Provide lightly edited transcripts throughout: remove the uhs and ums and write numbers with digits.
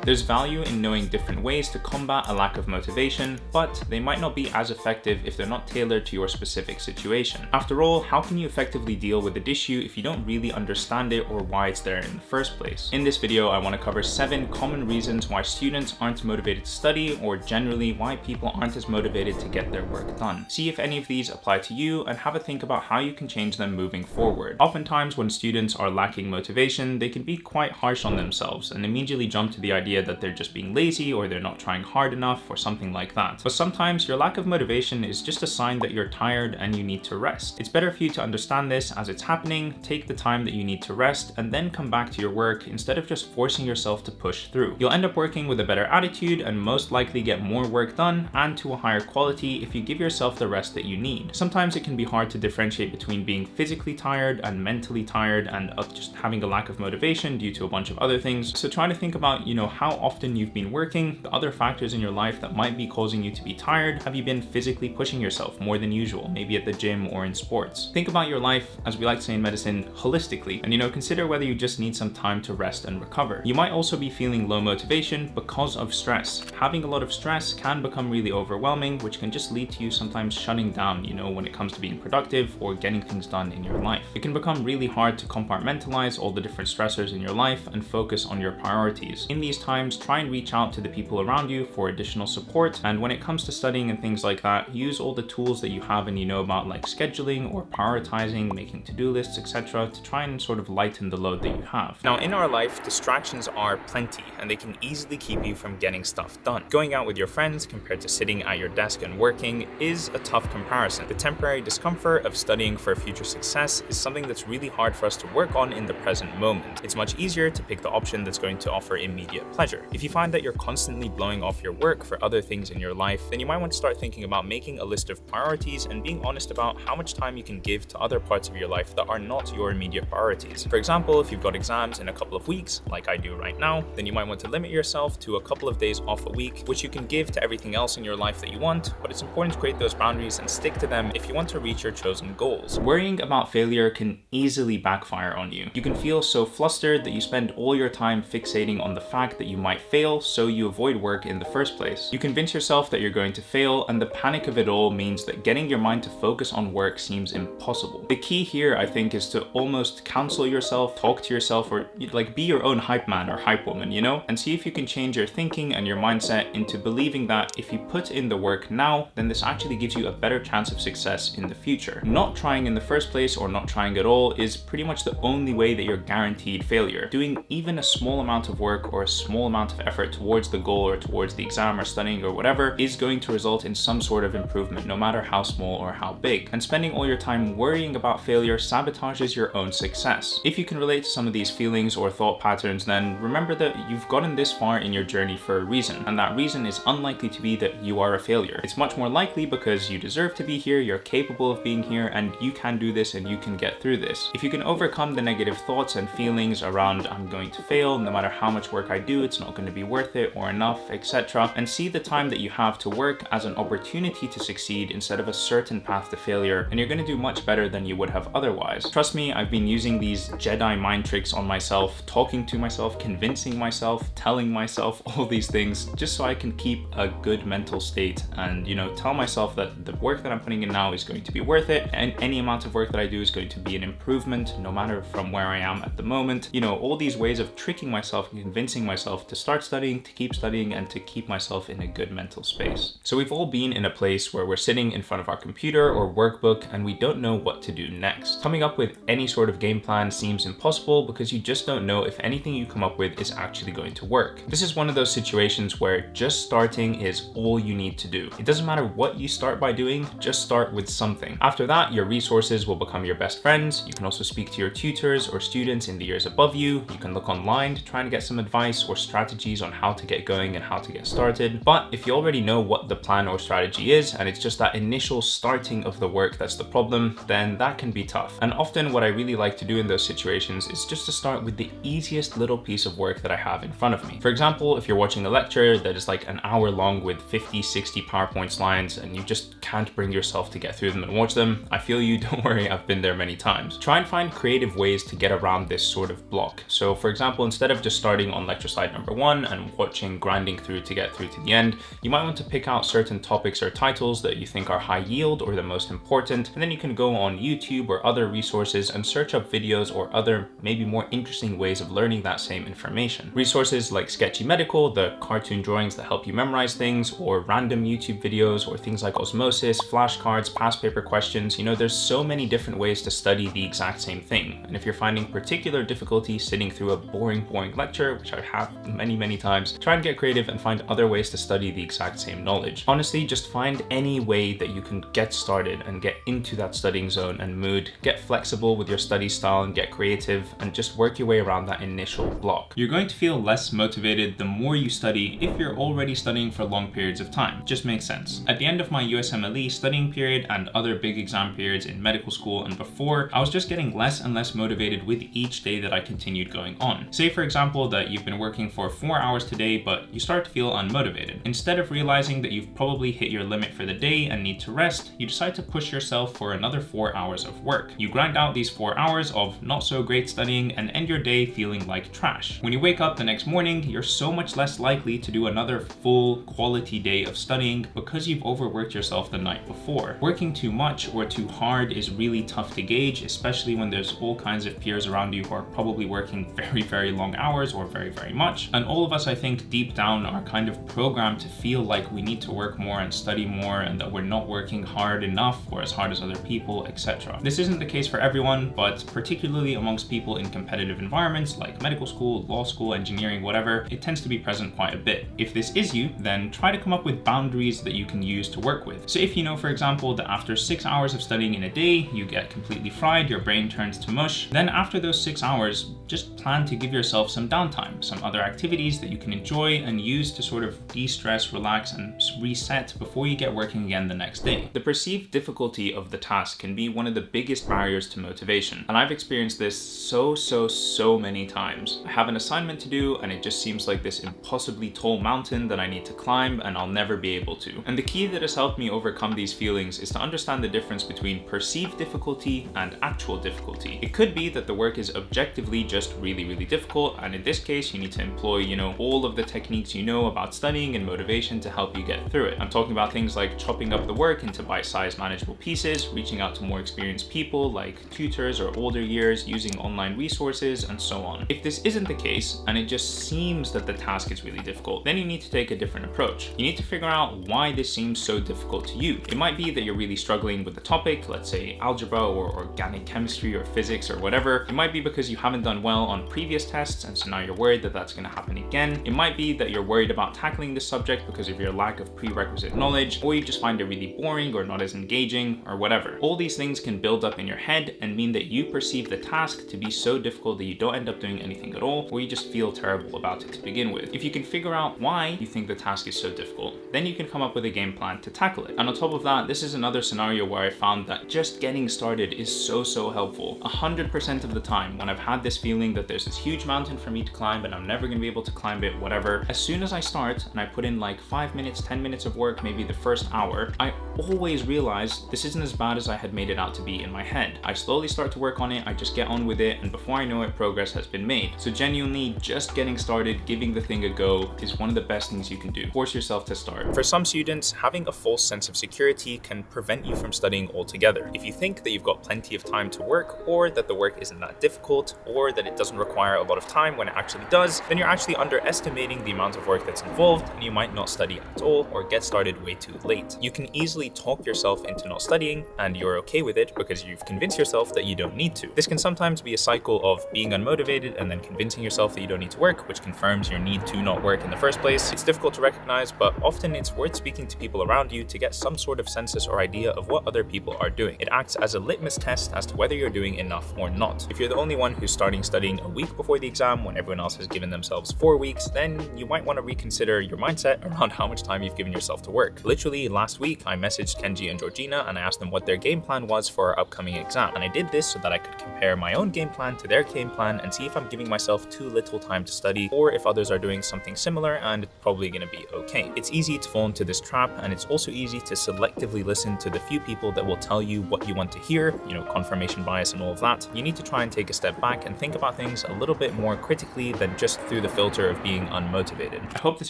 There's value in knowing different ways to combat a lack of motivation, but they might not be as effective if they're not tailored to your specific situation. After all, how can you effectively deal with an issue if you don't really understand it or why it's there in the first place? In this video, I want to cover 7 common reasons why students aren't motivated to study, or generally why people aren't as motivated to get their work done. See if any of these apply to you and have a think about how you can change them moving forward. Oftentimes when students are lacking motivation, they can be quite harsh on themselves and immediately jump to the idea that they're just being lazy or they're not trying hard enough or something like that. But sometimes your lack of motivation is just a sign that you're tired and you need to rest. It's better for you to understand this as it's happening, take the time that you need to rest, and then come back to your work instead of just forcing yourself to push through. You'll end up working with a better attitude and most likely get more work done and to a higher quality if you give yourself the rest that you need. Sometimes it can be hard to differentiate between being physically tired and mentally tired and just having a lack of motivation due to a bunch of other things. So try to think about, how often you've been working, the other factors in your life that might be causing you to be tired. Have you been physically pushing yourself more than usual, maybe at the gym or in sports? Think about your life, as we like to say in medicine, holistically, and consider whether you just need some time to rest and recover. You might also be feeling low motivation because of stress. Having a lot of stress can become really overwhelming, which can just lead to you sometimes shutting down, when it comes to being productive or getting things done in your life. It can become really hard to compartmentalize all the different stressors in your life and focus on your priorities. In these times, try and reach out to the people around you for additional support. And when it comes to studying and things like that, use all the tools that you have and about, like scheduling or prioritizing, making to-do lists, etc., to try and sort of lighten the load that you have. Now, in our life, distractions are plenty and they can easily keep you from getting stuff done. Going out with your friends compared to sitting at your desk and working is a tough comparison. The temporary discomfort of studying for future success is something that's really hard for us to work on in the present moment. It's much easier to pick the option that's going to offer immediate pleasure. If you find that you're constantly blowing off your work for other things in your life, then you might want to start thinking about making a list of priorities and being honest about how much time you can give to other parts of your life that are not your immediate priorities. For example, if you've got exams in a couple of weeks, like I do right now, then you might want to limit yourself to a couple of days off a week, which you can give to everything else in your life that you want, but it's important to create those boundaries and stick to them if you want to reach your chosen goals. Worrying about failure can easily backfire on you. You can feel so flustered that you spend all your time fixating on the fact that you might fail, so you avoid work in the first place. You convince yourself that you're going to fail, and the panic of it all means that getting your mind to focus on work seems impossible. The key here, I think, is to almost counsel yourself, talk to yourself, or be your own hype man or hype woman, and see if you can change your thinking and your mindset into believing that if you put in the work now, then this actually gives you a better chance of success in the future. Not trying in the first place or not trying at all is pretty much the only way that you're guaranteed failure. Doing even a small amount of work or a small amount of effort towards the goal or towards the exam or studying or whatever is going to result in some sort of improvement, no matter how small or how big. And spending all your time worrying about failure sabotages your own success. If you can relate to some of these feelings or thought patterns, then remember that you've gotten this far in your journey for a reason, and that reason is unlikely to be that you are a failure. It's much more likely because you deserve to be here, you're capable of being here, and you can do this and you can get through this. If you can overcome the negative thoughts and feelings around I'm going to fail, no matter how much work I do, it's not going to be worth it or enough, etc., and see the time that you have to work as an opportunity to succeed instead of a certain path to failure, and you're going to do much better than you would have otherwise. Trust me, I've been using these Jedi mind tricks on myself, talking to myself, convincing myself, telling myself all these things just so I can keep a good mental state and, tell myself that the work that I'm putting in now is going to be worth it, and any amount of work that I do is going to be an improvement, no matter from where I am at the moment. All these ways of tricking myself and convincing myself to start studying, to keep studying, and to keep myself in a good mental space. So we've all been in a place where we're sitting in front of our computer or workbook and we don't know what to do next. Coming up with any sort of game plan seems impossible because you just don't know if anything you come up with is actually going to work. This is one of those situations where just starting is all you need to do. It doesn't matter what you start by doing, just start with something. After that, your resources will become your best friends. You can also speak to your tutors or students in the years above you. You can look online to try and get some advice or strategies on how to get going and how to get started. But if you already know what the plan or strategy is, and it's just that initial starting of the work that's the problem, then that can be tough. And often what I really like to do in those situations is just to start with the easiest little piece of work that I have in front of me. For example, if you're watching a lecture that is like an hour long with 50, 60 PowerPoint slides and you just can't bring yourself to get through them and watch them, I feel you, don't worry, I've been there many times. Try and find creative ways to get around this sort of block. So for example, instead of just starting on lecture slide get number one and watching grinding through to get through to the end, you might want to pick out certain topics or titles that you think are high yield or the most important, and then you can go on YouTube or other resources and search up videos or other maybe more interesting ways of learning that same information. Resources like Sketchy Medical, the cartoon drawings that help you memorize things, or random YouTube videos, or things like Osmosis, flashcards, past paper questions. You know, there's so many different ways to study the exact same thing. And if you're finding particular difficulty sitting through a boring lecture, which I have many times, try and get creative and find other ways to study the exact same knowledge. Honestly, just find any way that you can get started and get into that studying zone and mood. Get flexible with your study style and get creative, and just work your way around that initial block. You're going to feel less motivated the more you study if you're already studying for long periods of time. Just makes sense. At the end of my USMLE studying period and other big exam periods in medical school and before, I was just getting less and less motivated with each day that I continued going on. Say for example that you've been working for 4 hours today, but you start to feel unmotivated. Instead of realizing that you've probably hit your limit for the day and need to rest, you decide to push yourself for another 4 hours of work. You grind out these 4 hours of not so great studying and end your day feeling like trash. When you wake up the next morning, you're so much less likely to do another full quality day of studying because you've overworked yourself the night before. Working too much or too hard is really tough to gauge, especially when there's all kinds of peers around you who are probably working very long hours or very much. And all of us, I think, deep down are kind of programmed to feel like we need to work more and study more, and that we're not working hard enough or as hard as other people, etc. This isn't the case for everyone, but particularly amongst people in competitive environments like medical school, law school, engineering, whatever, it tends to be present quite a bit. If this is you, then try to come up with boundaries that you can use to work with. So if you know, for example, that after 6 hours of studying in a day, you get completely fried, your brain turns to mush, then after those 6 hours, just plan to give yourself some downtime, some other activities that you can enjoy and use to sort of de-stress, relax, and reset before you get working again the next day. The perceived difficulty of the task can be one of the biggest barriers to motivation, and I've experienced this so many times. I have an assignment to do and it just seems like this impossibly tall mountain that I need to climb and I'll never be able to. And the key that has helped me overcome these feelings is to understand the difference between perceived difficulty and actual difficulty. It could be that the work is objectively just really difficult, and in this case you need to employ, you know, all of the techniques you know about studying and motivation to help you get through it. I'm talking about things like chopping up the work into bite-sized manageable pieces, reaching out to more experienced people like tutors or older years, using online resources, and so on. If this isn't the case and it just seems that the task is really difficult, then you need to take a different approach. You need to figure out why this seems so difficult to you. It might be that you're really struggling with the topic, let's say algebra or organic chemistry or physics or whatever. It might be because you haven't done well on previous tests and so now you're worried that that's going to happen again. It might be that you're worried about tackling this subject because of your lack of prerequisite knowledge, or you just find it really boring or not as engaging or whatever. All these things can build up in your head and mean that you perceive the task to be so difficult that you don't end up doing anything at all, or you just feel terrible about it to begin with. If you can figure out why you think the task is so difficult, then you can come up with a game plan to tackle it. And on top of that, this is another scenario where I found that just getting started is so helpful. 100% of the time when I've had this feeling that there's this huge mountain for me to climb and I'm never going to be able to climb it, whatever, as soon as I start and I put in like 5 minutes, 10 minutes of work, maybe the first hour, I always realize this isn't as bad as I had made it out to be in my head. I slowly start to work on it, I just get on with it, and before I know it, progress has been made. So genuinely, just getting started, giving the thing a go is one of the best things you can do. Force yourself to start. For some students, having a false sense of security can prevent you from studying altogether. If you think that you've got plenty of time to work, or that the work isn't that difficult, or that it doesn't require a lot of time when it actually does, then you're actually underestimating the amount of work that's involved, and you might not study at all or get started way too late. You can easily talk yourself into not studying, and you're okay with it because you've convinced yourself that you don't need to. This can sometimes be a cycle of being unmotivated and then convincing yourself that you don't need to work, which confirms your need to not work in the first place. It's difficult to recognize, but often it's worth speaking to people around you to get some sort of census or idea of what other people are doing. It acts as a litmus test as to whether you're doing enough or not. If you're the only one who's starting studying a week before the exam when everyone else has given themselves 4 weeks, then you might want to reconsider your mindset around how much time you've given yourself to work. Literally last week, I messaged messaged Kenji and Georgina and I asked them what their game plan was for our upcoming exam. And I did this so that I could compare my own game plan to their game plan and see if I'm giving myself too little time to study or if others are doing something similar and it's probably going to be okay. It's easy to fall into this trap, and it's also easy to selectively listen to the few people that will tell you what you want to hear, confirmation bias and all of that. You need to try and take a step back and think about things a little bit more critically than just through the filter of being unmotivated. I hope this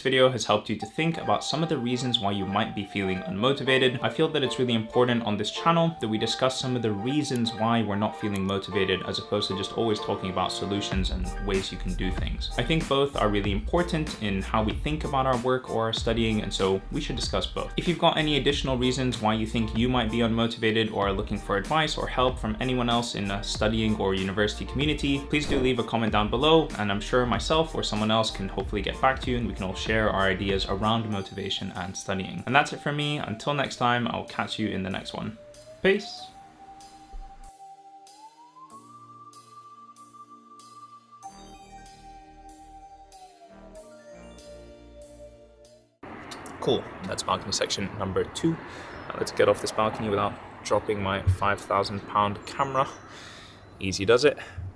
video has helped you to think about some of the reasons why you might be feeling unmotivated. I feel that it's really important on this channel that we discuss some of the reasons why we're not feeling motivated, as opposed to just always talking about solutions and ways you can do things. I think both are really important in how we think about our work or our studying, and so we should discuss both. If you've got any additional reasons why you think you might be unmotivated or are looking for advice or help from anyone else in a studying or university community, please do leave a comment down below, and I'm sure myself or someone else can hopefully get back to you and we can all share our ideas around motivation and studying. And that's it for me. Until next time, I'll catch you in the next one. Peace. Cool, that's balcony section number 2. Now let's get off this balcony without dropping my £5,000 camera. Easy does it.